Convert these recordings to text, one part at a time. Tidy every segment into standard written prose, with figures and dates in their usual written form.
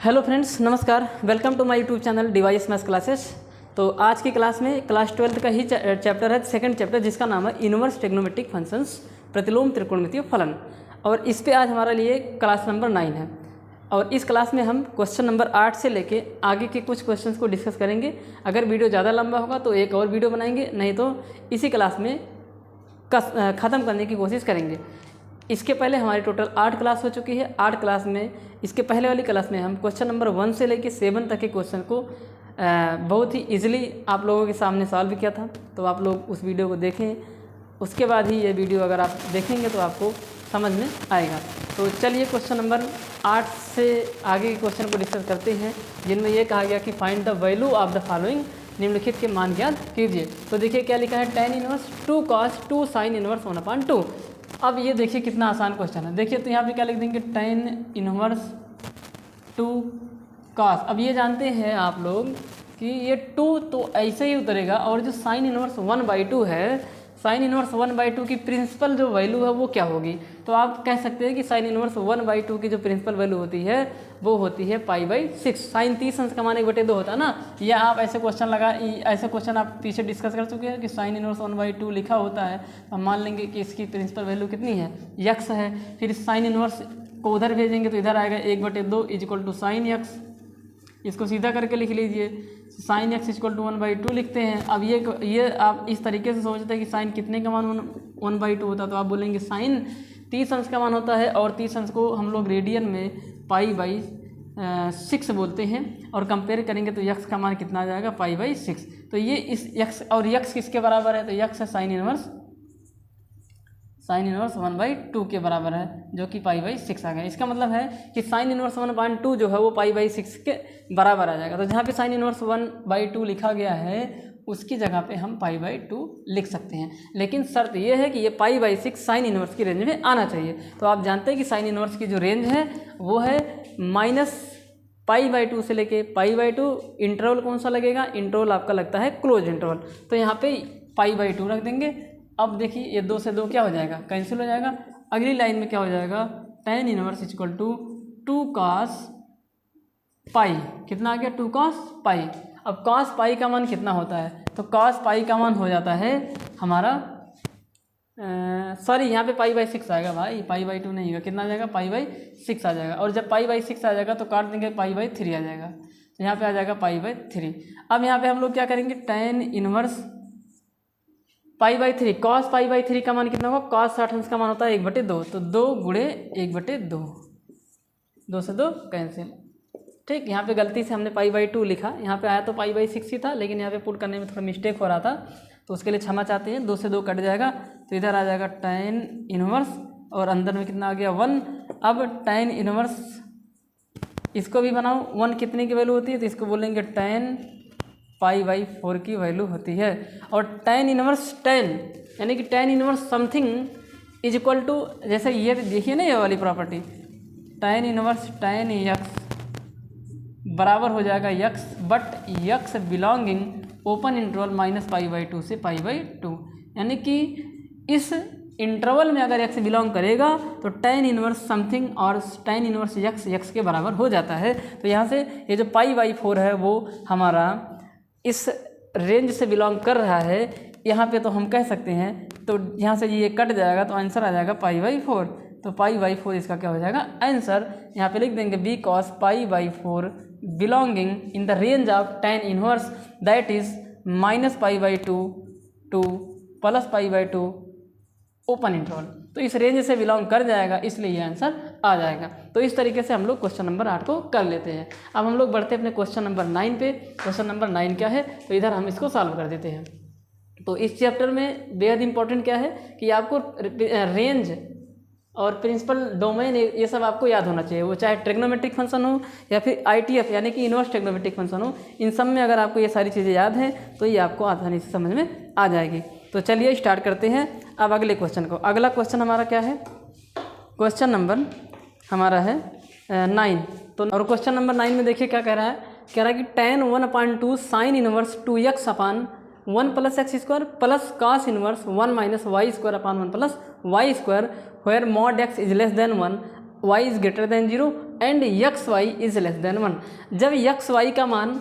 Hello friends, नमस्कार। Welcome to my YouTube channel device maths classes. तो आज की क्लास में क्लास 12th का ही चैप्टर है, सेकंड चैप्टर, जिसका नाम है इनवर्स ट्रिग्नोमेट्रिक फंक्शंस, प्रतिलोम त्रिकोणमितीय फलन। और इस पे आज हमारा लिए क्लास नंबर 9 है। और इस क्लास में हम क्वेश्चन नंबर 8 से लेके आगे के कुछ क्वेश्चंस को डिस्कस करेंगे। अगर वीडियो ज़्यादा लंबा होगा तो एक और वीडियो बनाएंगे, नहीं तो इसी क्लास में ख़त्म करने की कोशिश करेंगे। इसके पहले हमारी टोटल 8 क्लास हो चुकी है। 8 क्लास में इसके पहले वाली क्लास में हम क्वेश्चन नंबर 1 से लेकर 7 तक के क्वेश्चन को बहुत ही इजीली आप लोगों के सामने सॉल्व किया था। तो आप लोग उस वीडियो को देखें, उसके बाद ही ये वीडियो अगर आप देखेंगे तो आपको समझ में आएगा। तो चलिए क्वेश्चन नंबर 8 से आगे के क्वेश्चन को डिस्कस करते हैं, जिनमें यह कहा गया कि find the value of the following, निम्नलिखित के मान ज्ञात कीजिए। तो देखिए क्या लिखा है, tan inverse 2 cos 2 sin inverse 1/2। अब ये देखिए कितना आसान क्वेश्चन है। देखिए तो यहाँ पे क्या लिख देंगे, tan इनवर्स 2 cos। अब ये जानते हैं आप लोग कि ये 2 तो ऐसे ही उतरेगा, और जो sin इनवर्स 1/2 है, sin इनवर्स 1/2 की प्रिंसिपल जो वैल्यू है वो क्या होगी। तो आप कह सकते हैं कि sin इनवर्स 1/2 की जो प्रिंसिपल वैल्यू होती है वो होती है π/6। sin 30 अंश का मान 1/2 होता है ना। या आप ऐसे क्वेश्चन आप पीछे डिस्कस कर चुके हैं कि sin इनवर्स 1/2 लिखा होता है, तो हम मान लेंगे कि इसकी प्रिंसिपल वैल्यू कितनी है, x है। फिर sin इनवर्स को उधर भेजेंगे तो इधर आएगा 1/2 = sin x। इसको सीधा करके लिख लीजिए, sin x = 1/2 लिखते हैं। अब ये आप इस तरीके से सोचते हैं कि sin कितने का मान 1/2 होता है, तो आप बोलेंगे sin 30 अंश का मान होता है, और 30 अंश को हम लोग रेडियन में π/6 बोलते हैं। और कंपेयर करेंगे तो x का मान कितना आ जाएगा, π/6। तो ये इस x और x किसके बराबर है, तो x है sin इनवर्स 1/2 के बराबर है, जो कि π/6 आ गया। इसका मतलब है कि sin इनवर्स 1/2 जो है वो π/6 के बराबर आ जाएगा। तो जहाँ पे sin इनवर्स 1/2 लिखा गया है उसकी जगह पे हम π/2 लिख सकते हैं। लेकिन शर्त ये है कि ये π/6 sin इनवर्स की रेंज में आना चाहिए। तो आप जानते हैं कि sin इनवर्स की जो रेंज है वो है -π/2 से लेके π/2। इंटरवल कौन सा लगेगा, इंटरवल आपका लगता है क्लोज इंटरवल। तो यहाँ पे π/2 रख देंगे। अब देखिए ये 2 से 2 क्या हो जाएगा, कैंसिल हो जाएगा। अगली लाइन में क्या हो जाएगा, tan इनवर्स = 2 cos π। कितना आ गया, 2 cos π। अब cos π का मान कितना होता है, तो cos π का मान हो जाता है हमारा सॉरी यहाँ पे π/6 आएगा भाई, π/2 नहीं होगा। कितना आ जाएगा, π/6 आ जाएगा। और जब π/6 आ जाएगा तो काट देंगे, π/3 आ जाएगा। तो यहाँ पे आ जाएगा π/3। अब यहाँ पे हम लोग क्या करेंगे, tan इनवर्स π/3 cos π/3 का मान कितना होगा, cos 60 अंश का मान होता है 1/2। तो 2 × 1/2, 2 से 2 कैंसिल। ठीक, यहाँ पे गलती से हमने π/2 लिखा, यहाँ पे आया तो π/6 ही था, लेकिन यहाँ पे पुट करने में थोड़ा मिस्टेक हो रहा था, तो उसके लिए क्षमा चाहते हैं। 2 से 2 कट जाएगा, तो इधर आ जाएगा tan इनवर्स, और अंदर में कितना आ गया, 1। अब tan इनवर्स इसको भी बनाओ, 1 कितने की वैल्यू होती है, तो इसको बोलेंगे tan π/4 की वैल्यू होती है। और tan इनवर्स 10 यानी कि tan इनवर्स समथिंग = जैसे ये देखिए ना, ये वाली property, tan inverse tan x बराबर हो जाएगा x, but x belonging open interval -π/2 से π/2। यानी कि इस इंटरवल में अगर x बिलोंग करेगा तो tan इनवर्स समथिंग और tan इनवर्स x के बराबर हो जाता है। तो यहाँ से ये जो π/4 है वो हमारा इस रेंज से बिलोंग कर रहा है। यहाँ पे तो हम कह सकते हैं, तो यहाँ से ये कट जाएगा तो आंसर आ जाएगा π/4। तो π/4 इसका क्या हो जाएगा, आंसर। यहाँ पे लिख देंगे because π/4 belonging in the range of tan inverse that is -π/2 to +π/2 open interval. तो इस रेंज से बिलोंग कर जाएगा, इसलिए ये आंसर आ जाएगा। तो इस तरीके से हम लोग क्वेश्चन नंबर 8 को कर लेते हैं। अब हम लोग बढ़ते हैं अपने क्वेश्चन नंबर 9 पे। क्वेश्चन नंबर 9 क्या है, तो इधर हम इसको सॉल्व कर देते हैं। तो इस चैप्टर में बेहद इंपॉर्टेंट क्या है कि आपको रेंज और प्रिंसिपल डोमेन ये सब आपको याद होना चाहिए। वो चाहे ट्रिग्नोमेट्रिक फंक्शन हो या फिर ITF यानी कि इनवर्स ट्रिग्नोमेट्रिक फंक्शन हो, इन सब में अगर आपको ये सारी चीज़ें याद हैं तो ये आपको आसानी से समझ में आ जाएगी। तो चलिए स्टार्ट करते हैं अब अगले क्वेश्चन को। अगला क्वेश्चन हमारा क्या है, क्वेश्चन नंबर हमारा है 9। तो और क्वेश्चन नंबर 9 में देखिए क्या कह रहा है कि tan 1/2 sin inverse 2x upon 1 + x² plus cos inverse 1 - y² upon 1 + y² where mod x is less than 1 y is greater than 0 and x y is less than 1। जब यक्स वाई का मान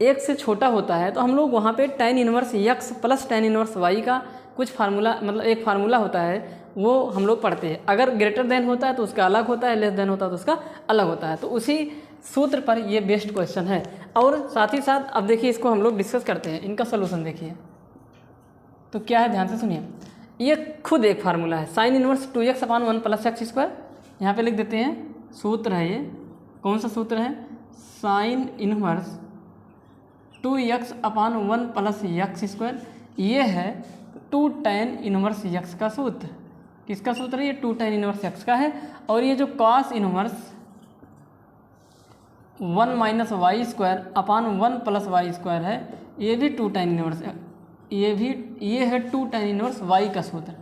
1 से छोटा होता है तो हम लोग वहाँ पे tan inverse x plus tan inverse y का कुछ फार्मूला, मतलब एक फार्मूला होता है, वो हम लोग पढ़ते हैं। अगर ग्रेटर देन होता है तो उसका अलग होता है, लेस देन होता है तो उसका अलग होता है। तो उसी सूत्र पर ये बेस्ड क्वेश्चन है। और साथ ही साथ अब देखिए इसको हम लोग डिस्कस करते हैं, इनका सोल्यूशन देखिए। तो क्या है, ध्यान से सुनिए। ये खुद एक फार्मूला है, साइन इनवर्स 2x/1 + x²। यहाँ पे लिख देते हैं, सूत्र है ये। कौन सा सूत्र है? Sine inverse 2x/1 + x²। ये है 2 tan इनवर्स x का सूत्र। किसका सूत्र है? ये 2 tan इनवर्स x का है। और ये जो cos इनवर्स 1 - y² / 1 + y² है, ये भी 2 tan इनवर्स, ये है 2 tan इनवर्स y का सूत्र।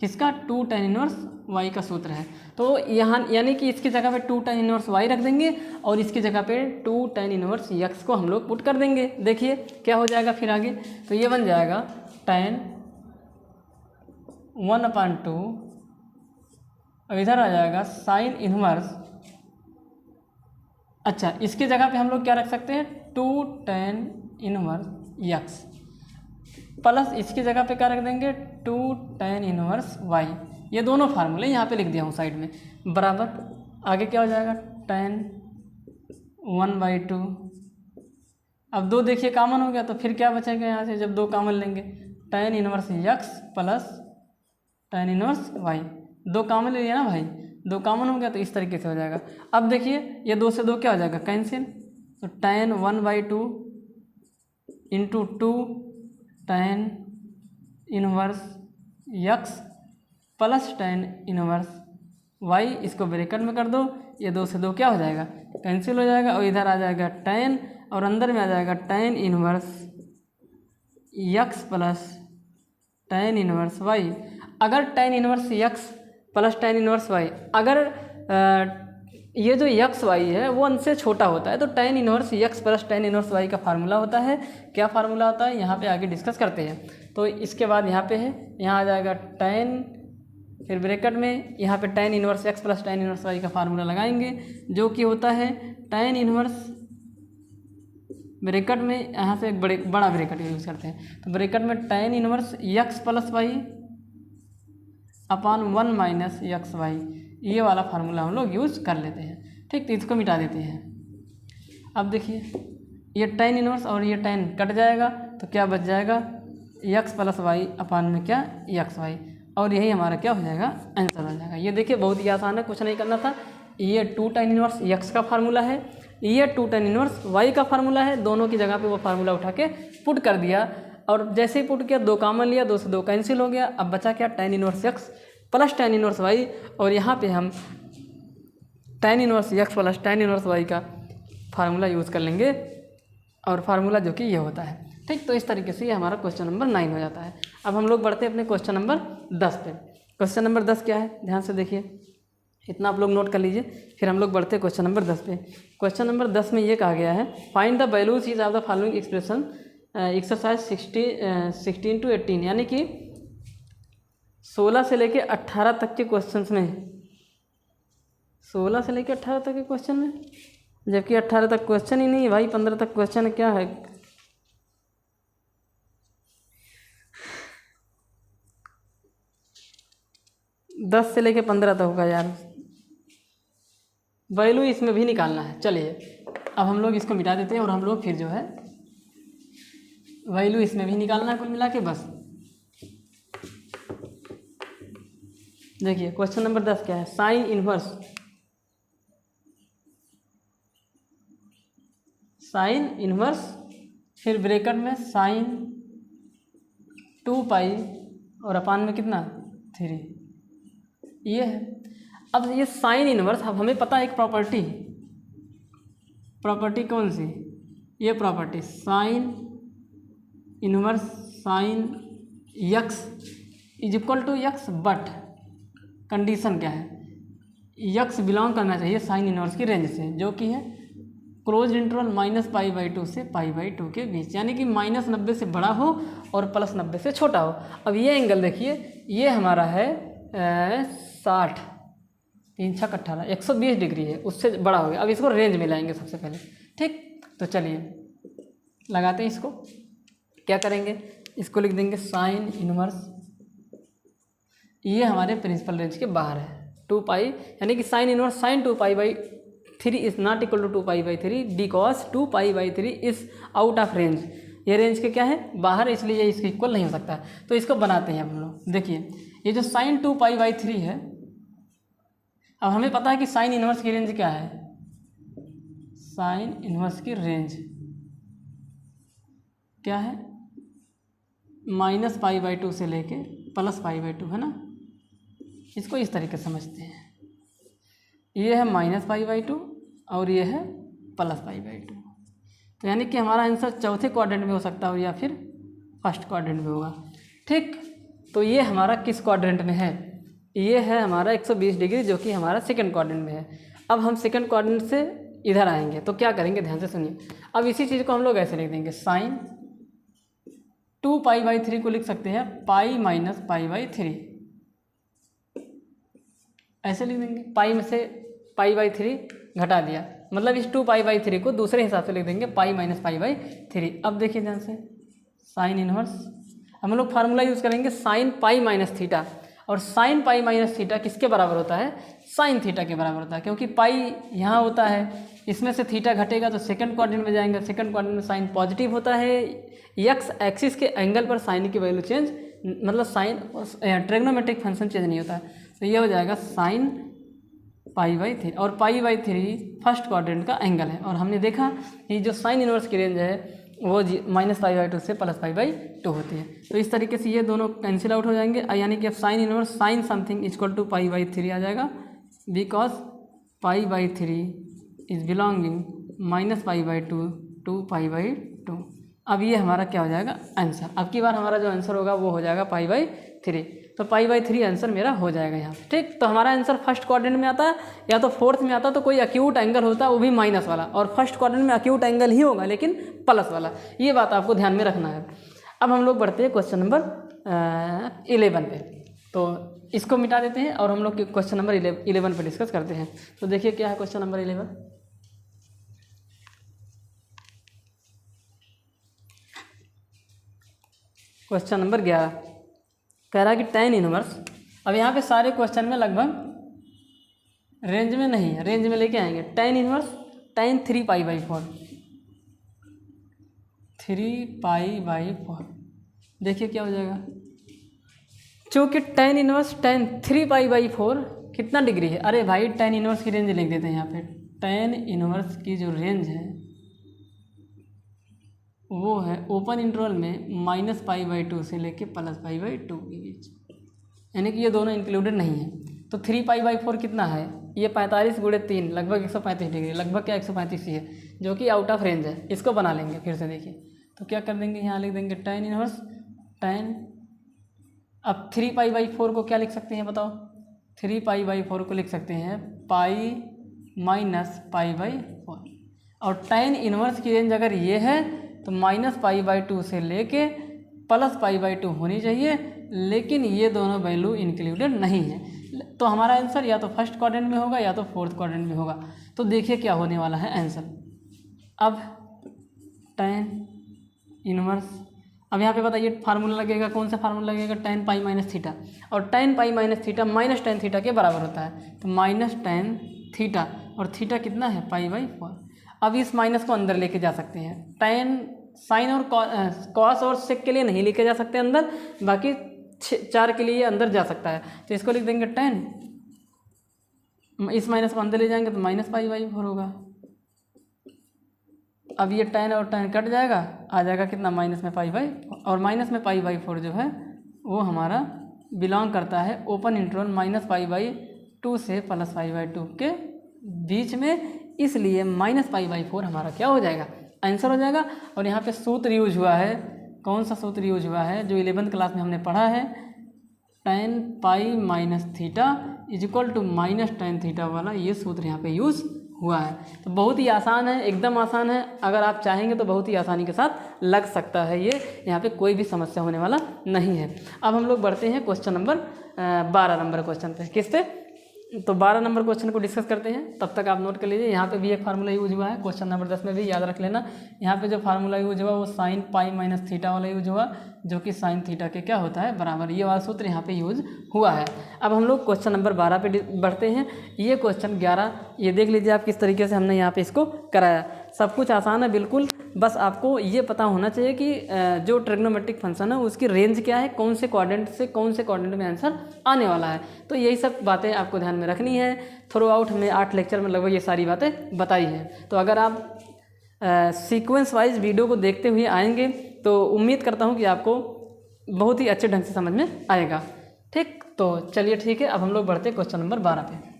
किसका? 2 tan इनवर्स y का सूत्र है। तो यहाँ यानी कि इसकी जगह पे 2 tan इनवर्स y रख देंगे और इसकी जगह पे 2 tan इनवर्स x को हम लोग पुट कर देंगे। देखिए क्या हो जाएगा फिर आगे। तो ये बन जाएगा tan 1/2, और इधर आ जाएगा साइन इनवर्स। अच्छा, इसकी जगह पे हम लोग क्या रख सकते हैं? 2 tan इनवर्स x प्लस इसकी जगह पे क्या रख देंगे? 2 tan इनवर्स y। ये दोनों फार्मूले यहाँ पे लिख दिया हूँ साइड में, बराबर। आगे क्या हो जाएगा? tan 1/2। अब 2 देखिए कॉमन हो गया, तो फिर क्या बचेगा यहाँ से जब 2 कॉमन लेंगे? tan inverse x plus tan inverse y। 2 common ले लिया ना भाई, 2 कॉमन हो गया, तो इस तरीके से हो जाएगा। अब देखिए ये 2 से 2 क्या हो जाएगा? कैंसिल। तो tan 1/2 into 2 tan inverse x plus tan inverse y, इसको ब्रैकेट में कर दो। ये 2 से 2 क्या हो जाएगा? कैंसिल हो जाएगा। और इधर आ जाएगा tan, और अंदर में आ जाएगा tan inverse x plus tan inverse y। अगर tan inverse x plus tan inverse y, अगर ये जो एक्स वाई है वो 1 से छोटा होता है तो tan inverse x plus tan inverse y का फार्मूला होता है। क्या फार्मूला होता है? यहाँ पे आगे डिस्कस करते हैं। तो इसके बाद यहाँ पे है, यहाँ आ जाएगा tan, फिर ब्रैकेट में यहाँ पे tan inverse x plus tan inverse y का फार्मूला लगाएंगे, जो कि होता है tan इनवर्स, ब्रैकेट में यहाँ से एक बड़ा ब्रैकेट यूज़ करते हैं। तो ब्रैकेट में tan inverse x plus y / 1 minus x y, ये वाला फार्मूला हम लोग यूज़ कर लेते हैं। ठीक, तो इसको मिटा देते हैं। अब देखिए ये tan इनवर्स और ये tan कट जाएगा, तो क्या बच जाएगा? x प्लस वाई अपान में क्या? X y. और यही हमारा क्या हो जाएगा? आंसर हो जाएगा। ये देखिए बहुत ही आसान है, कुछ नहीं करना था। ये 2 tan इनवर्स x का फार्मूला है, ये 2 tan इनवर्स y का फार्मूला है। दोनों की जगह पे वो फार्मूला उठा के पुट कर दिया, और जैसे ही पुट किया 2 कॉमन लिया, 2 से 2 कैंसिल हो गया। अब बचा क्या? tan inverse x plus tan inverse y, और यहाँ पे हम tan inverse x plus tan inverse y का फार्मूला यूज़ कर लेंगे, और फार्मूला जो कि ये होता है। ठीक, तो इस तरीके से ये हमारा क्वेश्चन नंबर 9 हो जाता है। अब हम लोग बढ़ते हैं अपने क्वेश्चन नंबर 10 पे। क्वेश्चन नंबर 10 क्या है? ध्यान से देखिए, इतना आप लोग नोट कर लीजिए, फिर हम लोग बढ़ते हैं क्वेश्चन नंबर 10 पे। क्वेश्चन नंबर 10 में ये कहा गया है, find the values is of the following expression exercise 16 to 18, यानी कि 16 से लेके 18 तक के क्वेश्चंस में, 16 से लेके 18 तक के क्वेश्चन में, जबकि 18 तक क्वेश्चन ही नहीं है भाई, 15 तक क्वेश्चन क्या है? दस से लेके 15 तक होगा यार, वैल्यू इसमें भी निकालना है। चलिए अब हम लोग इसको मिटा देते हैं, और हम लोग फिर जो है वैल्यू इसमें भी निकालना है कुल मिला के। बस देखिए क्वेश्चन नंबर 10 क्या है? साइन इनवर्स, फिर ब्रैकेट में साइन 2 पाई और अपान में कितना? 3, ये है। अब ये साइन इनवर्स, अब हमें पता है एक प्रॉपर्टी कौन सी? ये property sine inverse sine x is equal to x, but condition क्या है? x बिलोंग करना चाहिए साइन इनवर्स की रेंज से, जो कि है क्लोज इंटरवल -π/2 से π/2 के बीच, यानी कि -90 से बड़ा हो और +90 से छोटा हो। अब ये एंगल देखिए, ये हमारा है 60, 3 छक 18, 120 डिग्री है, उससे बड़ा हो गया। अब इसको रेंज में लाएंगे सबसे पहले, ठीक। तो चलिए लगाते हैं इसको। क्या करेंगे, इसको लिख देंगे साइन इनवर्स, ये हमारे प्रिंसिपल रेंज के बाहर है 2 पाई, यानी कि sine inverse sine 2 pi by 3 is not equal to 2 pi by 3 because 2 pi by 3 is out of range. ये रेंज के क्या है, बाहर, इसलिए ये इसके इक्वल नहीं हो सकता है। तो इसको बनाते हैं हम लोग। देखिए ये जो साइन 2 पाई बाई 3 है, अब हमें पता है कि साइन इनवर्स की रेंज क्या है, साइन इनवर्स की रेंज क्या है, -π/2 से लेके +π/2 है ना। इसको इस तरीके से समझते हैं, ये है -π/2 और ये है +π/2। तो यानी कि हमारा आंसर चौथे क्वाड्रेंट में हो सकता है या फिर फर्स्ट क्वाड्रेंट में होगा, ठीक। तो ये हमारा किस क्वाड्रेंट में है, ये है हमारा 120 डिग्री, जो कि हमारा सेकंड क्वाड्रेंट में है। अब हम सेकंड क्वाड्रेंट से इधर आएंगे तो क्या करेंगे, ध्यान से सुनिए। अब इसी चीज़ को हम लोग ऐसे लिख देंगे, साइन 2 पाई/3 को लिख सकते हैं पाई माइनस π/3, ऐसे लिख देंगे। पाई में से π/3 घटा दिया, मतलब इस 2 पाई/3 को दूसरे हिसाब से लिख देंगे पाई माइनस π/3। अब देखिए ध्यान से, साइन इनवर्स, हम लोग फार्मूला यूज़ करेंगे साइन पाई माइनस थीटा, और साइन पाई माइनस थीटा किसके बराबर होता है, साइन थीटा के बराबर होता है, क्योंकि पाई यहाँ होता है, इसमें से थीटा घटेगा तो सेकंड क्वाड्रेंट में जाएंगे। सेकंड क्वाड्रेंट में साइन पॉजिटिव होता है, एक्स एक्सिस के एंगल पर साइन की वैल्यू चेंज, मतलब साइन ट्रिग्नोमेट्रिक फंक्शन चेंज नहीं होता है। तो ये हो जाएगा साइन π/3, और π/3 फर्स्ट क्वाड्रेंट का एंगल है। और हमने देखा कि जो साइन इनवर्स की रेंज है वो -π/2 से +π/2 होती है। तो इस तरीके से ये दोनों कैंसिल आउट हो जाएंगे, यानी कि अब sine inverse sine something equal to π/3 आ जाएगा, बिकॉज π/3 इज बिलोंगिंग -π/2 टू π/2। अब ये हमारा क्या हो जाएगा आंसर। अब की बार हमारा जो आंसर होगा वो हो जाएगा π/3। तो π/3 आंसर मेरा हो जाएगा यहाँ, ठीक। तो हमारा आंसर फर्स्ट क्वाड्रेंट में आता है या तो फोर्थ में आता है, तो कोई एक्यूट एंगल होता है वो भी माइनस वाला, और फर्स्ट क्वाड्रेंट में एक्यूट एंगल ही होगा लेकिन प्लस वाला। ये बात आपको ध्यान में रखना है। अब हम लोग बढ़ते हैं क्वेश्चन नंबर 11 पे। तो इसको मिटा देते हैं और हम लोग क्वेश्चन नंबर 11 पे डिस्कस करते हैं। तो देखिए क्या है क्वेश्चन नंबर 11। क्वेश्चन नंबर 11 कह रहा है कि tan इनवर्स, अब यहाँ पे सारे क्वेश्चन में लगभग रेंज में नहीं है, रेंज में लेके आएंगे। tan इनवर्स tan 3π/4, 3π/4, देखिए क्या हो जाएगा। चूँकि tan इनवर्स tan 3π/4 कितना डिग्री है, अरे भाई tan इनवर्स की रेंज लिख देते हैं यहाँ पे। tan इनवर्स की जो रेंज है वो है ओपन इंटरवल में -π/2 से लेके +π/2 के बीच, यानी कि ये दोनों इंक्लूडेड नहीं है। तो 3π/4 कितना है, ये 45 × 3 लगभग 135 डिग्री, लगभग क्या 135 ही है, जो कि आउट ऑफ रेंज है। इसको बना लेंगे फिर से, देखिए तो क्या कर देंगे, यहाँ लिख देंगे tan इनवर्स tan। अब 3π/4 को क्या लिख सकते हैं बताओ, 3π/4 को लिख सकते हैं पाई माइनस π/4, और tan इनवर्स की रेंज अगर ये है तो -π/2 से लेके +π/2 होनी चाहिए, लेकिन ये दोनों वैल्यू इंक्लूडेड नहीं है। तो हमारा आंसर या तो फर्स्ट क्वाड्रेंट में होगा या तो फोर्थ क्वाड्रेंट में होगा। तो देखिए क्या होने वाला है आंसर। अब tan इनवर्स, अब यहाँ पे बताइए फार्मूला लगेगा, कौन सा फार्मूला लगेगा, tan पाई माइनस थीटा, और tan pi minus theta minus tan theta के बराबर होता है। तो -tan थीटा, और थीटा कितना है π/4। अब इस माइनस को अंदर लेके जा सकते हैं, tan साइन और कॉस और सेक के लिए नहीं लेके जा सकते अंदर, बाकी 4 के लिए ये अंदर जा सकता है। तो इसको लिख देंगे tan, इस माइनस को अंदर ले जाएंगे तो -π/4 होगा। अब ये tan और tan कट जाएगा, आ जाएगा कितना माइनस में π/4, और माइनस में π/4 जो है वो हमारा बिलोंग करता है ओपन इंटरवल -π/2 से +π/2 के बीच में, इसलिए -π/4 हमारा क्या हो जाएगा आंसर हो जाएगा। और यहाँ पे सूत्र यूज हुआ है, कौन सा सूत्र यूज हुआ है, जो 11th क्लास में हमने पढ़ा है, tan pi minus theta equal to -tan theta वाला, ये सूत्र यहाँ पे यूज़ हुआ है। तो बहुत ही आसान है, एकदम आसान है, अगर आप चाहेंगे तो बहुत ही आसानी के साथ लग सकता है ये, यहाँ पे कोई भी समस्या होने वाला नहीं है। अब हम लोग बढ़ते हैं क्वेश्चन नंबर 12 नंबर क्वेश्चन पे। किस पे, तो 12 नंबर क्वेश्चन को डिस्कस करते हैं, तब तक आप नोट कर लीजिए। यहाँ पे भी एक फार्मूला यूज हुआ है, क्वेश्चन नंबर 10 में भी याद रख लेना। यहाँ पे जो फार्मूला यूज हुआ वो साइन पाई माइनस थीटा वाला यूज हुआ, जो कि साइन थीटा के क्या होता है बराबर, ये वाला सूत्र यहाँ पे यूज हुआ है। अब हम लोग क्वेश्चन नंबर 12 पे बढ़ते हैं। ये क्वेश्चन 11 ये देख लीजिए आप किस तरीके से हमने यहाँ पे इसको कराया। सब कुछ आसान है बिल्कुल, बस आपको ये पता होना चाहिए कि जो ट्रिग्नोमेट्रिक फंक्शन है उसकी रेंज क्या है, कौन से क्वाड्रेंट से कौन से क्वाड्रेंट में आंसर आने वाला है। तो यही सब बातें आपको ध्यान में रखनी है। थ्रू आउट हमने 8 लेक्चर में लगभग ये सारी बातें बताई हैं। तो अगर आप सीक्वेंस वाइज वीडियो को देखते हुए आएंगे तो उम्मीद करता हूँ कि आपको बहुत ही अच्छे ढंग से समझ में आएगा। ठीक, तो चलिए ठीक है, अब हम लोग बढ़ते क्वेश्चन नंबर 12 पे।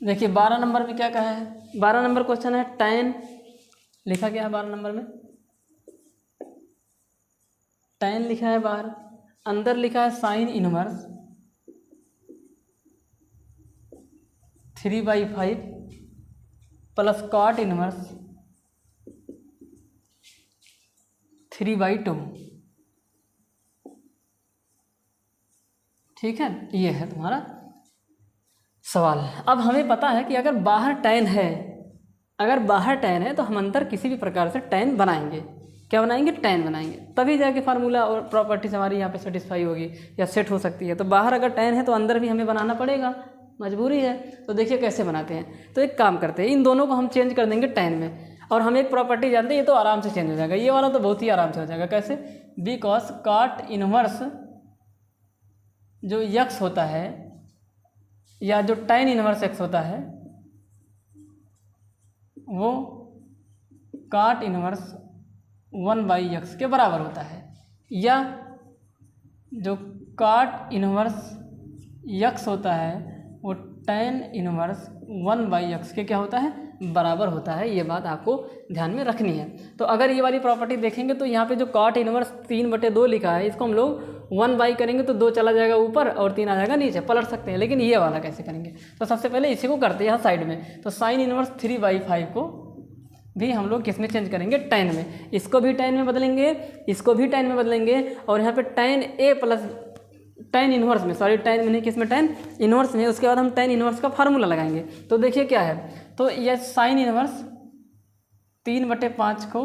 देखिए 12 नंबर में क्या कहा है, 12 नंबर क्वेश्चन है tan, लिखा क्या है 12 नंबर में, tan लिखा है बाहर, अंदर लिखा है sine inverse 3/5 plus cot inverse 3/2। ठीक है, ये है तुम्हारा सवाल। अब हमें पता है कि अगर बाहर tan है तो हम अंदर किसी भी प्रकार से tan बनाएंगे। क्या बनाएंगे, tan बनाएंगे, तभी जाके फार्मूला और प्रॉपर्टीज हमारी यहाँ पे सेटिस्फाई होगी या सेट हो सकती है। तो बाहर अगर tan है तो अंदर भी हमें बनाना पड़ेगा, मजबूरी है। तो देखिए कैसे बनाते हैं। तो एक काम करते हैं, इन दोनों को हम चेंज कर देंगे tan में, और हम एक प्रॉपर्टी जानते हैं, ये तो आराम से चेंज हो जाएगा। ये वाला तो बहुत ही आराम से हो जाएगा। कैसे, बिकॉज कॉट इनवर्स जो यक्स होता है या जो tan इनवर्स x होता है वो कॉट इनवर्स 1/x के बराबर होता है, या जो कॉट इनवर्स x होता है वो tan इनवर्स 1/x के क्या होता है बराबर होता है। ये बात आपको ध्यान में रखनी है। तो अगर ये वाली प्रॉपर्टी देखेंगे तो यहाँ पे जो कॉट इनवर्स 3/2 लिखा है, इसको हम लोग 1/, करेंगे तो 2 चला जाएगा ऊपर और 3 आ जाएगा नीचे, पलट सकते हैं। लेकिन ये वाला कैसे करेंगे, तो सबसे पहले इसी को करते हैं यहाँ साइड में। तो साइन इनवर्स 3/5 को भी हम लोग किस में चेंज करेंगे, tan में। इसको भी tan में बदलेंगे, इसको भी tan में बदलेंगे, और यहाँ पे tan A plus tan inverse में, सॉरी tan में नहीं, किस में, tan इनवर्स में। उसके बाद हम tan इनवर्स का फार्मूला लगाएंगे। तो देखिए क्या है, तो यह साइन इनवर्स 3/5 को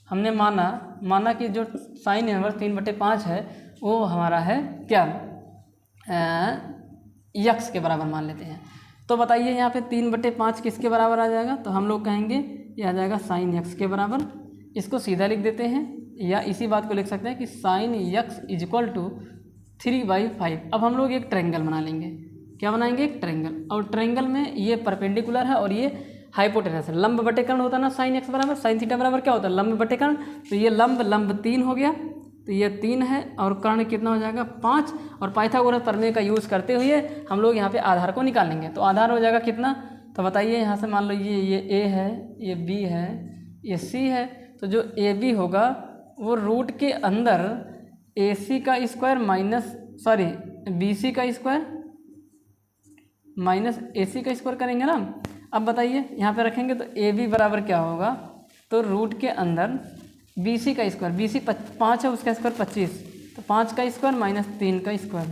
हमने माना कि जो साइन इनवर्स 3/5 है वो हमारा है क्या, यक्स के बराबर मान लेते हैं। तो बताइए यहाँ पे 3/5 किसके बराबर आ जाएगा, तो हम लोग कहेंगे ये आ जाएगा साइन यक्स के बराबर। इसको सीधा लिख देते हैं, या इसी बात को लिख सकते हैं कि sine x is equal to 3/5। अब हम लोग एक ट्रायंगल बना लेंगे। क्या बनाएंगे, एक ट्रायंगल, और ट्रायंगल में ये परपेंडिकुलर है और ये हाइपोटेनस है। लंब बटे कर्ण होता है ना साइन एक्स बराबर, साइन थीटा बराबर क्या होता है, लंब बटे कर्ण। तो ये लंब 3 हो गया, तो ये 3 है, और कर्ण कितना हो जाएगा 5। और पाइथागोरस प्रमेय का यूज़ करते हुए हम लोग यहाँ पे आधार को निकालेंगे। तो आधार हो जाएगा कितना, तो बताइए यहाँ से मान लो ये ए है, ये बी है, ये सी है। तो जो ए बी होगा वो रूट के अंदर ए सी का स्क्वायर बी सी का स्क्वायर माइनस ए सी का स्क्वायर करेंगे ना। अब बताइए यहाँ पे रखेंगे तो ए बी बराबर क्या होगा, तो रूट के अंदर बी सी का स्क्वायर, बी सी 5 है, उसका स्क्वायर 25, तो 5 का स्क्वायर माइनस 3 का स्क्वायर,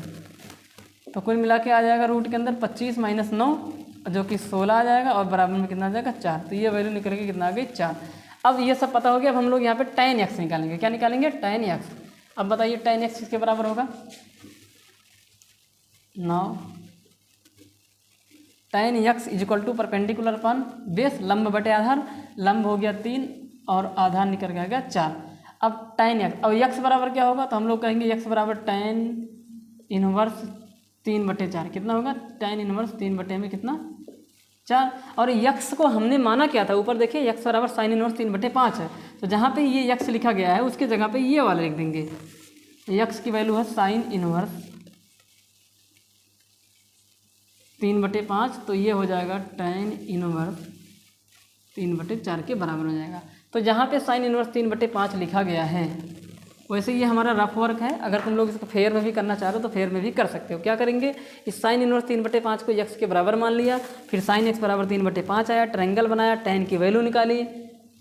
तो कुल मिला के आ जाएगा रूट के अंदर 25 माइनस 9 जो कि 16 आ जाएगा, और बराबर में कितना आ जाएगा 4। तो ये वैल्यू निकल के कितना आ गई 4। अब ये सब पता हो गया। अब हम लोग यहाँ पे tan x निकालेंगे। क्या निकालेंगे, tan x। अब बताइए tan x किसके बराबर होगा, 9 tan x is equal to perpendicular upon base, लंब बटे आधार, लंब हो गया 3 और आधार निकल गया 4। अब tan x, अब x बराबर क्या होगा, तो हम लोग कहेंगे x बराबर tan इनवर्स 3/4। कितना होगा, tan इनवर्स 3 में कितना 4। और x को हमने माना क्या था, ऊपर देखिए x बराबर साइन इनवर्स 3/5 है। तो जहाँ पे ये x लिखा गया है उसकी जगह पे ये वाला लिख देंगे। x की वैल्यू है साइन इनवर्स 3/5, तो ये हो जाएगा tan इनवर्स 3/4 के बराबर हो जाएगा। तो जहाँ पे साइन इनवर्स 3/5 लिखा गया है, वैसे ये हमारा रफ वर्क है। अगर तुम लोग इसको फेयर में भी करना चाह रहे हो तो फेयर में भी कर सकते हो। क्या करेंगे, इस साइन इनवर्स 3/5 को x के बराबर मान लिया, फिर साइन x बराबर 3/5 आया, ट्रायंगल बनाया, tan की वैल्यू निकाली,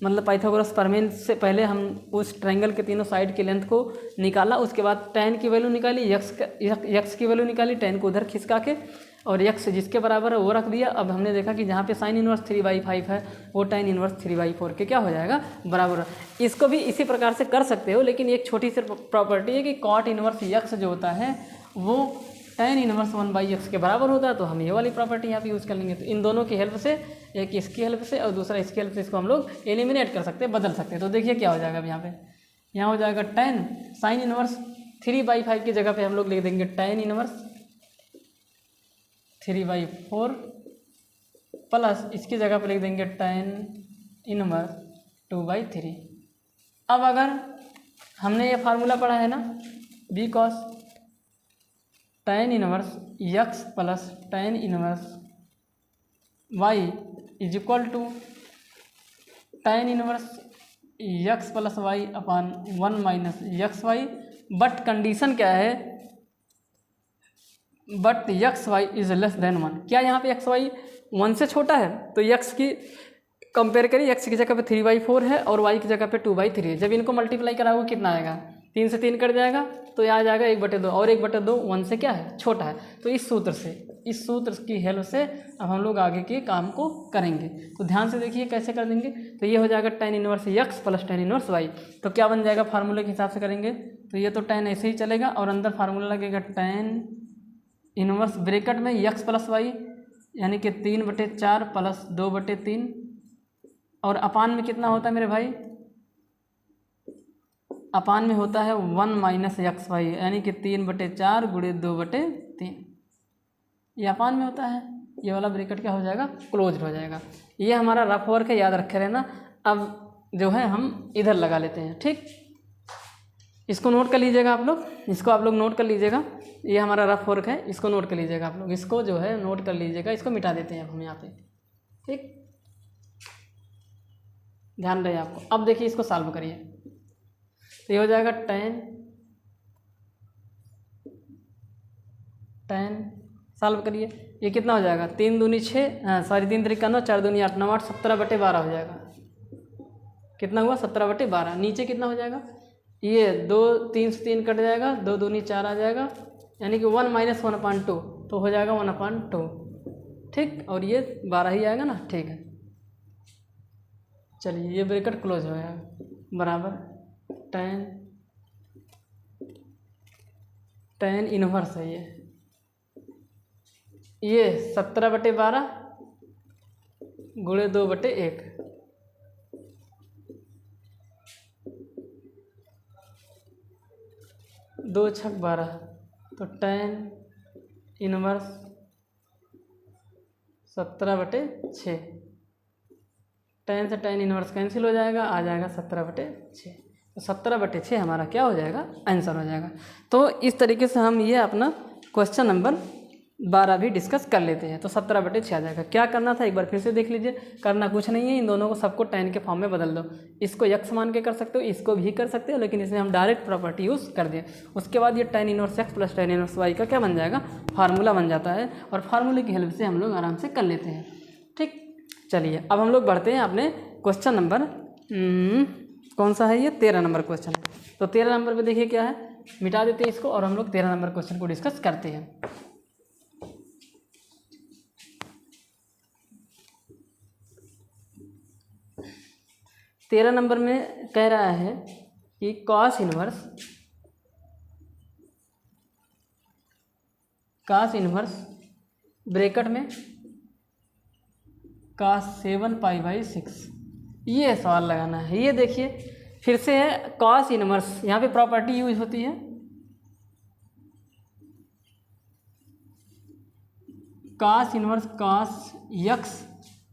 मतलब पाइथागोरस प्रमेय से पहले हम उस ट्रायंगल के तीनों साइड की लेंथ को निकाला, उसके बाद tan की वैल्यू निकाली, यक्स की वैल्यू निकाली, tan को उधर खिसका के, और यक्स जिसके बराबर है वो रख दिया। अब हमने देखा कि जहाँ पे साइन इनवर्स 3/5 है वो tan इनवर्स 3/4 के क्या हो जाएगा, बराबर। इसको भी इसी प्रकार से कर सकते हो, लेकिन एक छोटी सी प्रॉपर्टी है कि cot इनवर्स यक्स जो होता है वो tan इनवर्स 1/x के बराबर होता है, तो हम ये वाली प्रॉपर्टी यहाँ पे यूज़ कर लेंगे। तो इन दोनों की हेल्प से, एक इसकी हेल्प से और दूसरा इसकी हेल्प से, इसको हम लोग एलिमिनेट कर सकते हैं, बदल सकते हैं। तो देखिए क्या हो जाएगा अब यहाँ हो जाएगा tan साइन इनवर्स 3/5 की जगह पे हम लोग लिख देंगे tan इनवर्स 3/4 प्लस इसकी जगह पे लिख देंगे tan इनवर्स 2/3। अब अगर हमने ये फार्मूला पढ़ा है ना, because tan inverse x plus tan inverse y is equal to tan inverse x plus y upon 1 minus x y, but condition क्या है, but x y is less than 1। क्या यहाँ पे यक्स वाई 1 से छोटा है, तो x की कंपेयर करिए, यक्स की जगह पे 3/4 है और वाई की जगह पे 2/3 है। जब इनको मल्टीप्लाई कराओगे कितना आएगा, 3 से 3 कट जाएगा, तो यहाँ आ जाएगा 1/2, और 1/2 1 से क्या है, छोटा है। तो इस सूत्र की हेल्प से अब हम लोग आगे के काम को करेंगे। तो ध्यान से देखिए कैसे कर देंगे। तो ये हो जाएगा tan inverse x plus tan inverse y. तो क्या बन जाएगा, फार्मूले के हिसाब से करेंगे तो ये तो tan ऐसे ही चलेगा, और अंदर फार्मूला लगेगा tan इनवर्स ब्रैकेट में यक्स प्लस वाई, यानी कि 3/4 प्लस 2/3, और अपान में कितना होता है मेरे भाई, अपान में होता है 1 माइनस यक्स वाई, यानी कि 3/4 गुणे 2/3, ये अपान में होता है। ये वाला ब्रैकेट क्या हो जाएगा, क्लोज हो जाएगा। ये हमारा रफ वर्क है, याद रखे रहना। अब जो है हम इधर लगा लेते हैं, ठीक। इसको नोट कर लीजिएगा आप लोग, इसको आप लोग नोट कर लीजिएगा। ये हमारा रफ वर्क है, इसको नोट कर लीजिएगा आप लोग, इसको जो है नोट कर लीजिएगा। इसको मिटा देते हैं अब हम यहाँ पे, ठीक, ध्यान रहे आपको। अब देखिए इसको सॉल्व करिए, तो ये हो जाएगा tan सॉल्व करिए, ये कितना हो जाएगा, 3 दूनी 6, सॉरी 3 त्रिक 9, 4 दूनी 8, 9 8 17/12 हो जाएगा। कितना हुआ, 17/12। नीचे कितना हो जाएगा, ये 2 3 से 3 कट जाएगा, 2 दूनी 4 आ जाएगा, यानी कि 1 माइनस 1/2, तो हो जाएगा 1/2, ठीक। और ये 12 ही आएगा ना, ठीक है। चलिए ये ब्रैकेट क्लोज हो जाएगा, बराबर tan इनवर्स है ये 17/12 गुणे 2/1, 2 छक 12, तो tan इनवर्स 17/6। tan से tan इनवर्स कैंसिल हो जाएगा, आ जाएगा 17/6। तो 17/6 हमारा क्या हो जाएगा, आंसर हो जाएगा। तो इस तरीके से हम ये अपना क्वेश्चन नंबर 12 भी डिस्कस कर लेते हैं। तो 17/6 आ जाएगा। क्या करना था एक बार फिर से देख लीजिए, करना कुछ नहीं है, इन दोनों को सबको tan के फॉर्म में बदल दो। इसको यक्स मान के कर सकते हो, इसको भी कर सकते हो, लेकिन इसमें हम डायरेक्ट प्रॉपर्टी यूज़ कर दें। उसके बाद ये tan inverse x plus tan inverse y का क्या बन जाएगा, फार्मूला बन जाता है, और फार्मूले की हेल्प से हम लोग आराम से कर लेते हैं, ठीक। चलिए अब हम लोग बढ़ते हैं अपने क्वेश्चन नंबर, कौन सा है ये, 13 नंबर क्वेश्चन। तो 13 नंबर पे देखिए क्या है, मिटा देते हैं इसको और हम लोग 13 नंबर क्वेश्चन को डिस्कस करते हैं। तेरह नंबर में कह रहा है कि कॉस इनवर्स ब्रैकेट में cos 7π/6, ये सवाल लगाना है। ये देखिए फिर से है cos इनवर्स, यहाँ पे प्रॉपर्टी यूज होती है cos इनवर्स cos यक्स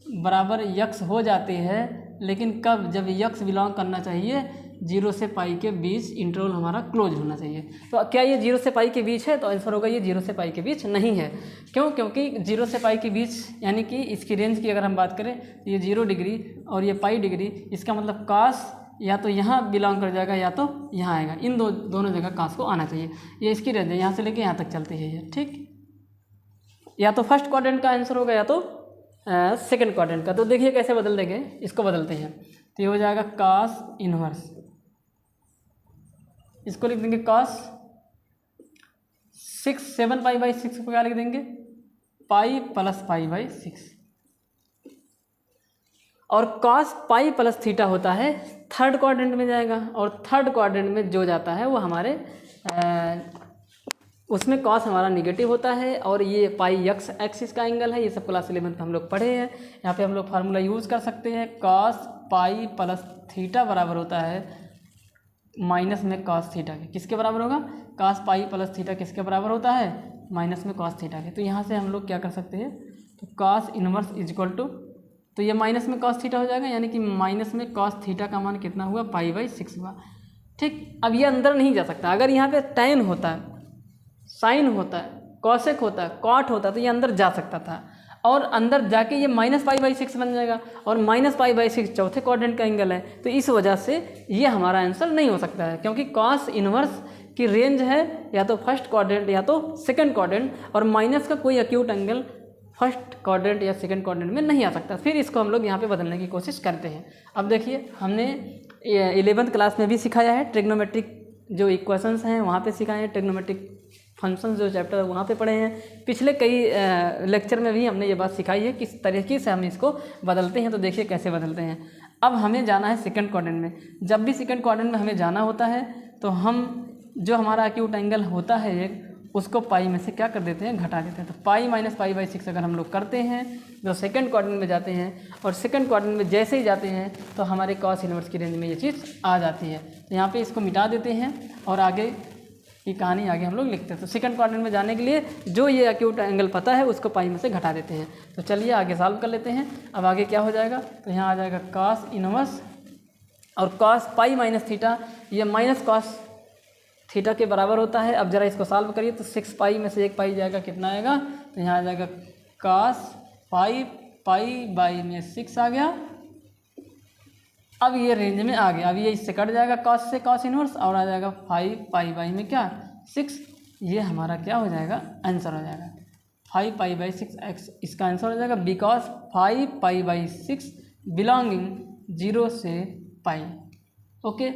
बराबर यक्स हो जाती है, लेकिन कब, जब यक्स बिलोंग करना चाहिए 0 से पाई के बीच, इंटरवल हमारा क्लोज होना चाहिए। तो क्या ये 0 से पाई के बीच है, तो आंसर होगा ये 0 से पाई के बीच नहीं है। क्यों, क्योंकि 0 से पाई के बीच यानी कि इसकी रेंज की अगर हम बात करें तो ये 0 डिग्री और ये पाई डिग्री, इसका मतलब cos या तो यहाँ बिलोंग कर जाएगा या तो यहाँ आएगा, इन दोनों जगह cos को आना चाहिए। ये इसकी रेंज है, यहाँ से लेके यहाँ तक चलती है ये, ठीक। या तो फर्स्ट क्वाड्रेंट का आंसर होगा या तो सेकंड क्वाड्रेंट का। तो देखिए कैसे बदल देंगे, इसको बदलते हैं। तो ये हो जाएगा कॉस इनवर्स, इसको लिख देंगे कॉस 7 पाई बाई 6 को क्या लिख देंगे पाई प्लस पाई बाई 6। और कॉस पाई प्लस थीटा होता है थर्ड क्वाड्रेंट में जाएगा, और थर्ड क्वाड्रेंट में जो जाता है वो हमारे उसमें कॉस हमारा निगेटिव होता है, और ये पाई एक्स एक्सिस का एंगल है। ये सब क्लास 11 में हम लोग पढ़े हैं। यहाँ पे हम लोग फार्मूला यूज़ कर सकते हैं, कॉस पाई प्लस थीटा बराबर होता है माइनस में कॉस थीटा के। किसके बराबर होगा? कॉस पाई प्लस थीटा किसके बराबर होता है? माइनस में कॉस थीटा के। तो यहाँ से हम लोग क्या कर सकते हैं, तो cos inverse is equal to, तो ये माइनस में कॉस थीटा हो जाएगा, यानी कि माइनस में कॉस थीटा का मान कितना हुआ? पाई बाई 6 हुआ। ठीक, अब ये अंदर नहीं जा सकता। अगर यहाँ पे टैन होता, साइन होता, कॉसेक होता, कॉट होता, तो ये अंदर जा सकता था, और अंदर जाके ये माइनस पाई बाई 6 बन जाएगा, और माइनस पाई बाई 6 चौथे क्वाड्रेंट का एंगल है। तो इस वजह से ये हमारा आंसर नहीं हो सकता है, क्योंकि कॉस इनवर्स की रेंज है या तो फर्स्ट क्वाड्रेंट या तो सेकंड क्वाड्रेंट, और माइनस का कोई एक्यूट एंगल फर्स्ट क्वाड्रेंट या सेकंड क्वाड्रेंट में नहीं आ सकता। फिर इसको हम लोग यहाँ पे बदलने की कोशिश करते हैं। अब देखिए, हमने 11th क्लास में भी सिखाया है, ट्रिग्नोमेट्रिक जो इक्वेशंस हैं वहाँ पे सिखाए हैं, ट्रिग्नोमेट्रिक फंक्शंस जो चैप्टर वहाँ पे पढ़े हैं। पिछले कई लेक्चर में भी हमने ये बात सिखाई है किस तरीके से हम इसको बदलते हैं। तो देखिए कैसे बदलते हैं। अब हमें जाना है सेकंड क्वाड्रेंट में। जब भी सेकंड क्वाड्रेंट में हमें जाना होता है तो हम जो हमारा एक्यूट एंगल होता है एक, उसको पाई में से क्या कर देते हैं? घटा देते हैं। तो पाई माइनस पाई बाई 6 अगर हम लोग करते हैं जो सेकंड क्वाड्रेंट में जाते हैं, और सेकंड क्वाड्रेंट में जैसे ही जाते हैं तो हमारे कॉस इनवर्स की रेंज में ये चीज़ आ जाती है। तो यहाँ पे इसको मिटा देते हैं और आगे की कहानी आगे हम लोग लिखते हैं। तो सेकंड क्वाड्रेंट में जाने के लिए जो ये एक्यूट एंगल पता है उसको पाई में से घटा देते हैं। तो चलिए आगे सॉल्व कर लेते हैं। अब आगे क्या हो जाएगा? तो यहाँ आ जाएगा कॉस इनवर्स, और कॉस पाई माइनस थीटा, ये माइनस कॉस थीटा के बराबर होता है। अब जरा इसको सॉल्व करिए तो 6 पाई में से 1 पाई जाएगा, कितना आएगा? तो यहाँ आ जाएगा कॉस पाई, पाई बाई में 6 आ गया। अब ये रेंज में आ गया। अब ये इससे कट जाएगा कॉस से कॉस इनवर्स, और आ जाएगा 5 पाई बाई में क्या? 6। ये हमारा क्या हो जाएगा? आंसर हो जाएगा 5 पाई बाई 6 एक्स। इसका आंसर हो जाएगा बिकॉज 5 पाई बाई 6 बिलोंगिंग 0 से पाई। ओके,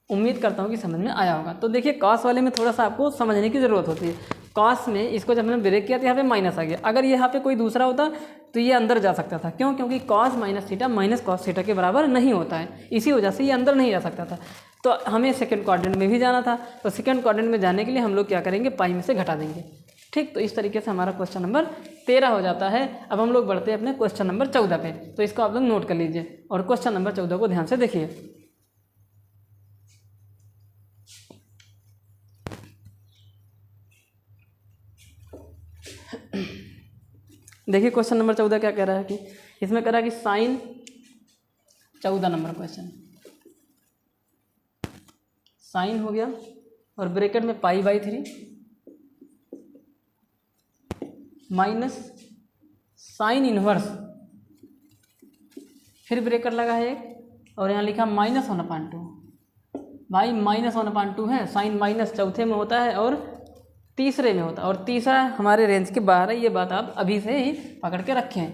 उम्मीद करता हूँ कि समझ में आया होगा। तो देखिए कॉस वाले में थोड़ा सा आपको समझने की ज़रूरत होती है। कॉस में इसको जब हमने ब्रेक किया तो यहाँ पे माइनस आ गया। अगर यहाँ पे कोई दूसरा होता तो ये अंदर जा सकता था। क्यों? क्योंकि cos minus theta minus cos theta के बराबर नहीं होता है, इसी वजह से ये अंदर नहीं जा सकता था। तो हमें सेकंड क्वाड्रेंट में भी जाना था, तो सेकंड क्वाड्रेंट में जाने के लिए हम लोग क्या करेंगे? पाई में से घटा देंगे। ठीक, तो इस तरीके से हमारा क्वेश्चन नंबर 13 हो जाता है। अब हम लोग बढ़ते हैं अपने क्वेश्चन नंबर 14 पे। तो इसको आप लोग नोट कर लीजिए और क्वेश्चन नंबर 14 को ध्यान से देखिए। देखिए क्वेश्चन नंबर 14 क्या कह रहा है कि इसमें कह रहा है कि साइन 14 नंबर क्वेश्चन, साइन हो गया और ब्रैकेट में पाई बाई 3 माइनस साइन इनवर्स, फिर ब्रैकेट लगा है एक, और यहाँ लिखा -1/2। भाई -1/2 है, साइन माइनस चौथे में होता है और तीसरे में होता है, और तीसरा हमारे रेंज के बाहर है। ये बात आप अभी से ही पकड़ के रखें।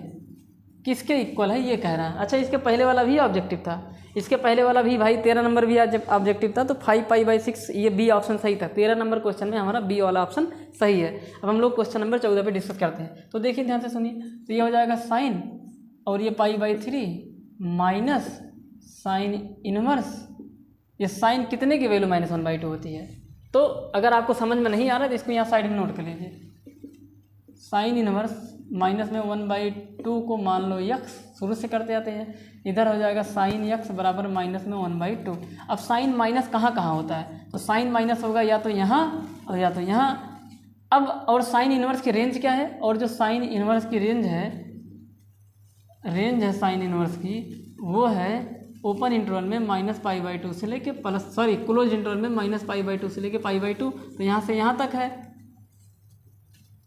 किसके इक्वल है ये कह रहा है। अच्छा, इसके पहले वाला भी ऑब्जेक्टिव था, इसके पहले वाला भी भाई 13 नंबर भी ऑब्जेक्टिव था। तो 5 पाई बाई 6 ये बी ऑप्शन सही था। 13 नंबर क्वेश्चन में हमारा बी वाला ऑप्शन सही है। अब हम लोग क्वेश्चन नंबर 14 पे डिस्कस करते हैं। तो देखिए ध्यान से सुनिए। तो ये हो जाएगा साइन, और ये पाई बाई 3 माइनस साइन इनवर्स। ये साइन कितने की वैल्यू -1/2 होती है? तो अगर आपको समझ में नहीं आ रहा है तो इसको यहाँ साइड में नोट कर लीजिए। साइन इनवर्स माइनस में 1/2 को मान लो यक्स, शुरू से करते आते हैं। इधर हो जाएगा साइन यक्स बराबर माइनस में 1/2। अब साइन माइनस कहाँ कहाँ होता है? तो साइन माइनस होगा या तो यहाँ और या तो यहाँ। अब और साइन इनवर्स की रेंज क्या है? और जो साइन इनवर्स की रेंज है साइन इनवर्स की, वो है ओपन इंटरवल में -π/2 से लेके क्लोज इंटरवल में -π/2 से लेके π/2। तो यहाँ से यहाँ तक है।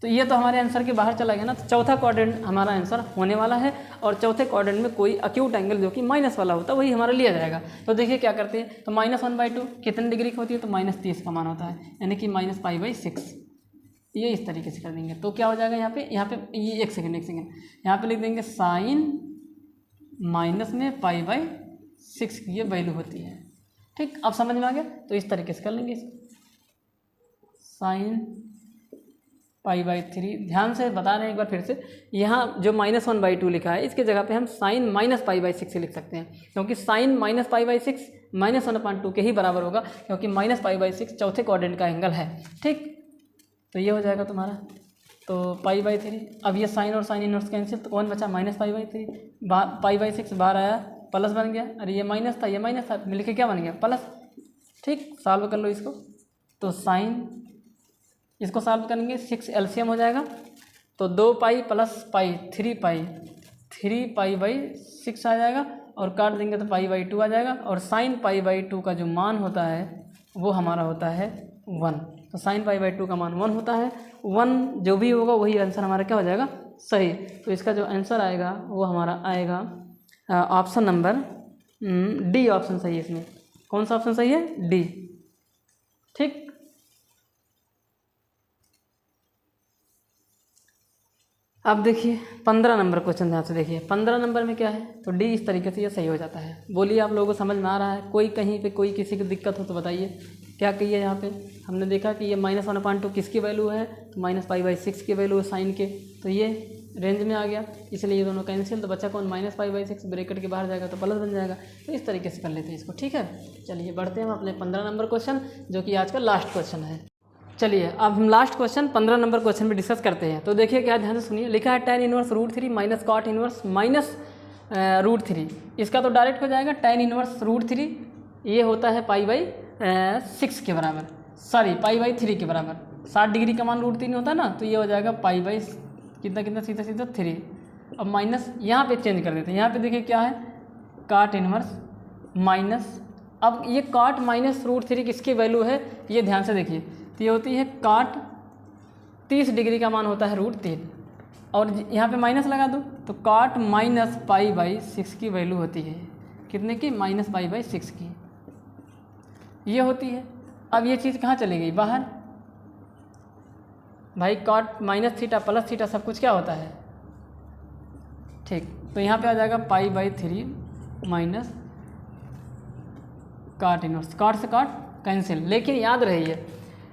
तो ये तो हमारे आंसर के बाहर चला गया ना। तो चौथा क्वाड्रेंट हमारा आंसर होने वाला है, और चौथे क्वाड्रेंट में कोई एक्यूट एंगल जो कि माइनस वाला होता है वही हमारा लिया जाएगा। तो देखिए क्या करते हैं। तो -1/2 कितने डिग्री की होती है? तो -30 का मान होता है, यानी कि -π/6। ये इस तरीके से कर देंगे। तो क्या हो जाएगा यहाँ पे ये एक सेकेंड यहाँ पे लिख देंगे साइन माइनस में π/6 6 की ये वैल्यू होती है। ठीक, अब समझ में आ गया। तो इस तरीके से कर लेंगे इसको, साइन π/3। ध्यान से बता रहे हैं एक बार फिर से, यहाँ जो -1/2 लिखा है इसके जगह पे हम साइन -π/6 से लिख सकते हैं, क्योंकि साइन -π/6 -1/2 के ही बराबर होगा, क्योंकि -π/6 चौथे क्वाड्रेंट का एंगल है। ठीक, तो ये हो जाएगा तुम्हारा, तो π/3। अब ये साइन और साइन इनवर्स कैंसिल, तो कौन बचा -π/3, π/6 बाहर आया, प्लस बन गया। अरे ये माइनस था, ये माइनस था, मिल के क्या बन गया, प्लस। ठीक, सॉल्व कर लो इसको, तो साइन, इसको सॉल्व करेंगे 6 एलसीएम हो जाएगा, तो 2π + π 3π आ जाएगा, और काट देंगे तो π/2 आ जाएगा, और साइन π/2 का जो मान होता है वो हमारा होता है 1। तो साइन π/2 का मान 1 होता है, 1 जो भी होगा वही आंसर हमारा क्या हो जाएगा, सही। तो इसका जो आंसर आएगा वो हमारा आएगा ऑप्शन नंबर डी ऑप्शन सही है। इसमें कौन सा ऑप्शन सही है, डी। ठीक, अब देखिए 15 नंबर क्वेश्चन ध्यान से देखिए। 15 नंबर में क्या है, तो डी इस तरीके से ये सही हो जाता है। बोलिए आप लोगों को समझ में आ रहा है? कोई कहीं पे कोई किसी की दिक्कत हो तो बताइए। क्या कहिए, यहाँ पे हमने देखा कि ये -1/2 किसकी वैल्यू है, तो -π/6 की वैल्यू है साइन के, तो ये रेंज में आ गया, इसलिए ये दोनों कैंसिल। तो बच्चा कौन, -π/6, ब्रैकेट के बाहर जाएगा तो प्लस बन जाएगा। तो इस तरीके से कर लेते हैं इसको। ठीक है, चलिए बढ़ते हैं हम अपने 15 नंबर क्वेश्चन, जो कि आज का लास्ट क्वेश्चन है। चलिए अब हम लास्ट क्वेश्चन 15 नंबर क्वेश्चन भी डिस्कस करते हैं। तो देखिए क्या, ध्यान से सुनिए। लिखा है tan inverse √3 minus cot inverse minus √3। इसका तो डायरेक्ट हो जाएगा tan इनवर्स √3, ये होता है π/6 के बराबर, सॉरी π/3 के बराबर। 60 डिग्री का मान √3 होता है ना, तो ये हो जाएगा π/ कितना सीधा सीधा 3। अब माइनस यहाँ पे चेंज कर देते हैं। यहाँ पे देखिए क्या है, cot इनवर्स माइनस, अब ये cot माइनस √3 किसकी वैल्यू है, ये ध्यान से देखिए। तो ये होती है cot 30 डिग्री का मान होता है √3, और यहाँ पे माइनस लगा दो तो cot -π/6 की वैल्यू होती है, कितने की, -π/6 की ये होती है। अब ये चीज़ कहाँ चली गई, बाहर। भाई cot -θ + θ सब कुछ क्या होता है, ठीक। तो यहाँ पे आ जाएगा π/3 माइनस cot इनवर्स, cot से cot कैंसिल। लेकिन याद रहिए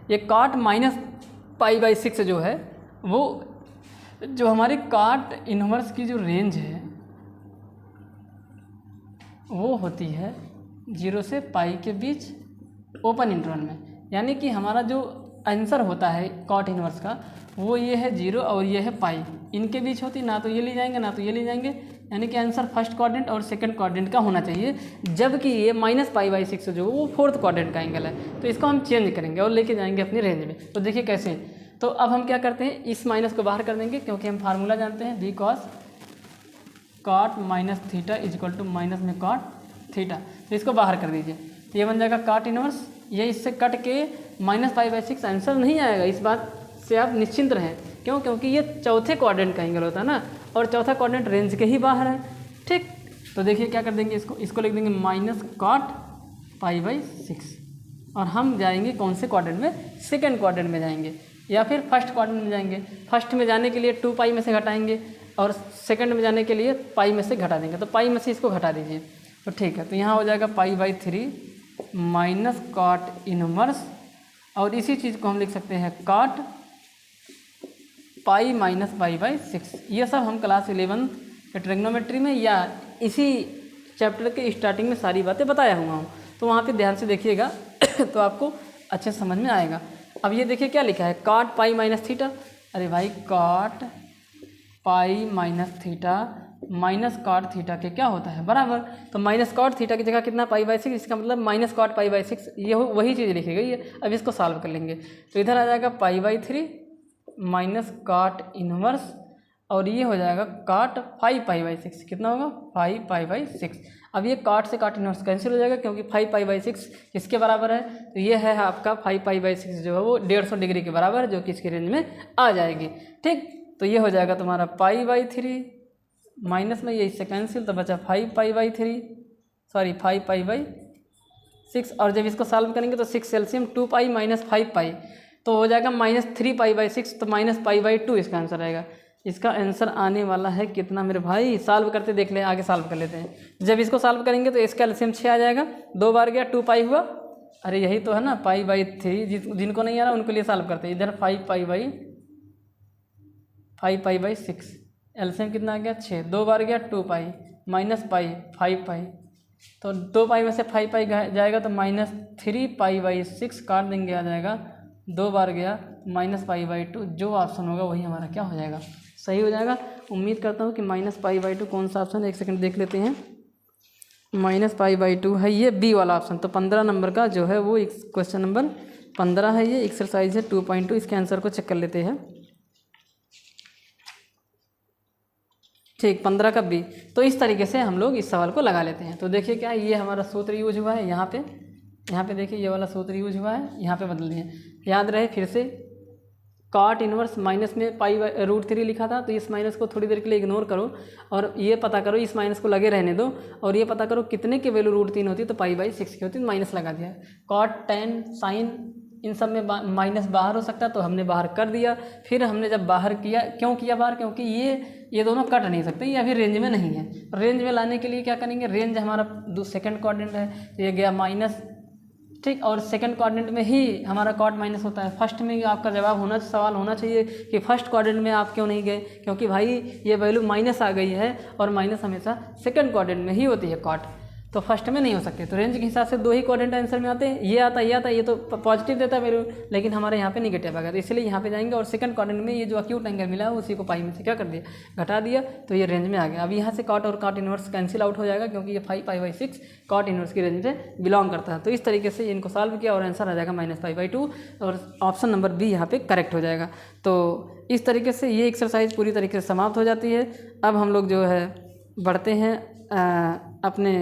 ये cot -π/6 जो है, वो जो हमारी cot इनवर्स की जो रेंज है वो होती है 0 से π के बीच ओपन इंटरवल में। यानी कि हमारा जो आंसर होता है cot इनवर्स का वो ये है 0 और ये है π, इनके बीच होती, ना तो ये ले जाएंगे ना तो ये ले जाएंगे। यानी कि आंसर फर्स्ट क्वाड्रेंट और सेकंड क्वाड्रेंट का होना चाहिए, जबकि ये -π/6 जो वो फोर्थ क्वाड्रेंट का एंगल है। तो इसको हम चेंज करेंगे और लेके जाएंगे अपनी रेंज में। तो देखिए कैसे, तो अब हम क्या करते हैं, इस माइनस को बाहर कर देंगे, क्योंकि हम फार्मूला जानते हैं b cos θ equal to minus में cot θ। तो इसको बाहर कर दीजिए, तो ये बन जाएगा cot इनवर्स, ये इससे कट के -π/6 आंसर नहीं आएगा। इस बात से आप निश्चिंत रहें, क्यों, क्योंकि ये चौथे क्वाड्रेंट का एंगल होता है ना, और चौथा क्वाड्रेंट रेंज के ही बाहर है। ठीक, तो देखिए क्या कर देंगे, इसको लिख देंगे -cot π/6, और हम जाएंगे कौन से क्वाड्रेंट में, सेकंड क्वाड्रेंट में जाएंगे या फिर फर्स्ट क्वाड्रेंट में जाएंगे। फर्स्ट में जाने के लिए 2π में से घटाएंगे, और सेकंड में जाने के लिए π में से घटा देंगे। तो π में से इसको घटा दीजिए, तो ठीक है। तो यहाँ हो जाएगा π/3 माइनस cot इनवर्स, और इसी चीज़ को हम लिख सकते हैं cot π माइनस π/6। ये सब हम क्लास 11 के ट्रिग्नोमेट्री में या इसी चैप्टर के स्टार्टिंग में सारी बातें बताया हुआ हूँ, तो वहाँ पे ध्यान से देखिएगा तो आपको अच्छे समझ में आएगा। अब ये देखिए क्या लिखा है, cot π माइनस θ। अरे भाई cot π माइनस θ माइनस cot θ के क्या होता है, बराबर। तो माइनस cot θ की जगह कितना π/6, इसका मतलब -cot π/6, ये वही चीज़ लिखी गई है। अब इसको सॉल्व कर लेंगे, तो इधर आ जाएगा π/3 माइनस cot इनवर्स, और ये हो जाएगा cot 5π/6, कितना होगा 5π/6। अब ये cot से cot इनवर्स कैंसिल हो जाएगा, क्योंकि 5π/6 किसके बराबर है, तो ये है आपका 5π/6 जो है वो 150 डिग्री के बराबर है, जो कि इसकी रेंज में आ जाएगी। ठीक, तो ये हो जाएगा तुम्हारा π/3 माइनस में ये इससे कैंसिल, तो बचा 5π/3, सॉरी 5π/6, और जब इसको सॉल्व करेंगे तो 6 एलसीएम 2π माइनस 5π, तो हो जाएगा -3π/6, तो -π/2 इसका आंसर आएगा। इसका आंसर आने वाला है कितना मेरे भाई? सॉल्व करते देख ले, आगे सॉल्व कर लेते हैं। जब इसको सॉल्व करेंगे तो इसका एलसीएम 6 आ जाएगा, 2 बार गया 2 पाई हुआ। अरे यही तो है ना, π/3। जिनको नहीं आ रहा उनके लिए सॉल्व करते हैं। इधर 5 पाई बाई 6, एलसीएम कितना आ गया 6, 2 बार गया 2 पाई माइनस पाई 5 पाई, तो 2 पाई में से 5 पाई जाएगा तो -3 π/6 काट देंगे, आ जाएगा 2 बार गया -π/2। जो ऑप्शन होगा वही हमारा क्या हो जाएगा? सही हो जाएगा। उम्मीद करता हूँ कि -π/2 कौन सा ऑप्शन है, एक सेकंड देख लेते हैं। -π/2 है ये बी वाला ऑप्शन। तो 15 नंबर का जो है वो क्वेश्चन नंबर 15 है, ये एक्सरसाइज है 2.2। इसके आंसर को चेक कर लेते हैं। ठीक, 15 का बी। तो इस तरीके से हम लोग इस सवाल को लगा लेते हैं। तो देखिए क्या ये हमारा सूत्र यूज हुआ है यहाँ पे देखिए ये वाला सूत्र यूज हुआ है, यहाँ पे बदल दिए। याद रहे फिर से, कॉट इनवर्स माइनस में π/√3 लिखा था, तो इस माइनस को थोड़ी देर के लिए इग्नोर करो और ये पता करो, इस माइनस को लगे रहने दो और ये पता करो कितने की वैल्यू √3 होती है, तो π/6 की होती है, माइनस लगा दिया। कॉट, टेन, साइन इन सब में माइनस बाहर हो सकता है, तो हमने बाहर कर दिया। फिर हमने जब बाहर किया, क्यों किया बाहर? क्योंकि ये दोनों कट नहीं सकते या फिर रेंज में नहीं है। रेंज में लाने के लिए क्या करेंगे? रेंज हमारा सेकंड क्वाड्रेंट है, तो ये गया माइनस, ठीक। और सेकंड क्वाड्रेंट में ही हमारा कॉट माइनस होता है। फर्स्ट में आपका जवाब सवाल होना चाहिए कि फर्स्ट क्वाड्रेंट में आप क्यों नहीं गए, क्योंकि भाई ये वैल्यू माइनस आ गई है और माइनस हमेशा सेकंड क्वाड्रेंट में ही होती है कॉट, तो फर्स्ट में नहीं हो सकते। तो रेंज के हिसाब से 2 ही क्वाड्रेंट आंसर में आते हैं, ये आता है, ये तो पॉजिटिव देता है वैल्यू, लेकिन हमारे यहाँ पे निगेटिव आ गया, तो इसलिए यहाँ पे जाएंगे और सेकंड क्वाड्रेंट में ये जो अक्यूट एंगल मिला है उसी को पाई में से क्या कर दिया, घटा दिया, तो ये रेंज में आ गया। अब यहाँ से कॉट और कॉट इनवर्स कैंसिल आउट हो जाएगा, क्योंकि ये 5 π/6 कॉट इनवर्स की रेंज से बिलोंग करता है। तो इस तरीके से इनको सॉल्व किया और आंसर आ जाएगा -π/2 और ऑप्शन नंबर बी यहाँ पे करेक्ट हो जाएगा। तो इस तरीके से ये एक्सरसाइज पूरी तरीके से समाप्त हो जाती है। अब हम लोग जो है बढ़ते हैं अपने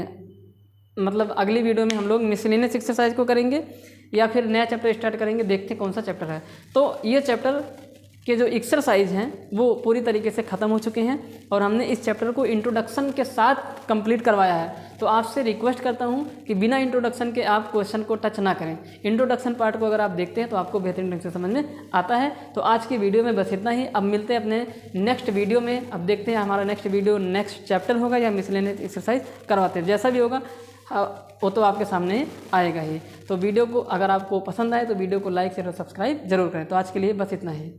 मतलब अगली वीडियो में हम लोग मिसलेनियस एक्सरसाइज को करेंगे या फिर नया चैप्टर स्टार्ट करेंगे, देखते हैं कौन सा चैप्टर है। तो ये चैप्टर के जो एक्सरसाइज हैं वो पूरी तरीके से ख़त्म हो चुके हैं और हमने इस चैप्टर को इंट्रोडक्शन के साथ कंप्लीट करवाया है। तो आपसे रिक्वेस्ट करता हूं कि बिना इंट्रोडक्शन के आप क्वेश्चन को टच ना करें। इंट्रोडक्शन पार्ट को अगर आप देखते हैं तो आपको बेहतरीन ढंग से समझ में आता है। तो आज की वीडियो में बस इतना ही। अब मिलते हैं अपने नेक्स्ट वीडियो में। अब देखते हैं हमारा नेक्स्ट वीडियो नेक्स्ट चैप्टर होगा या मिसलेनियस एक्सरसाइज करवाते हैं, जैसा भी होगा वो तो आपके सामने आएगा ही। तो वीडियो को अगर आपको पसंद आए तो वीडियो को लाइक शेयर और सब्सक्राइब जरूर करें। तो आज के लिए बस इतना ही।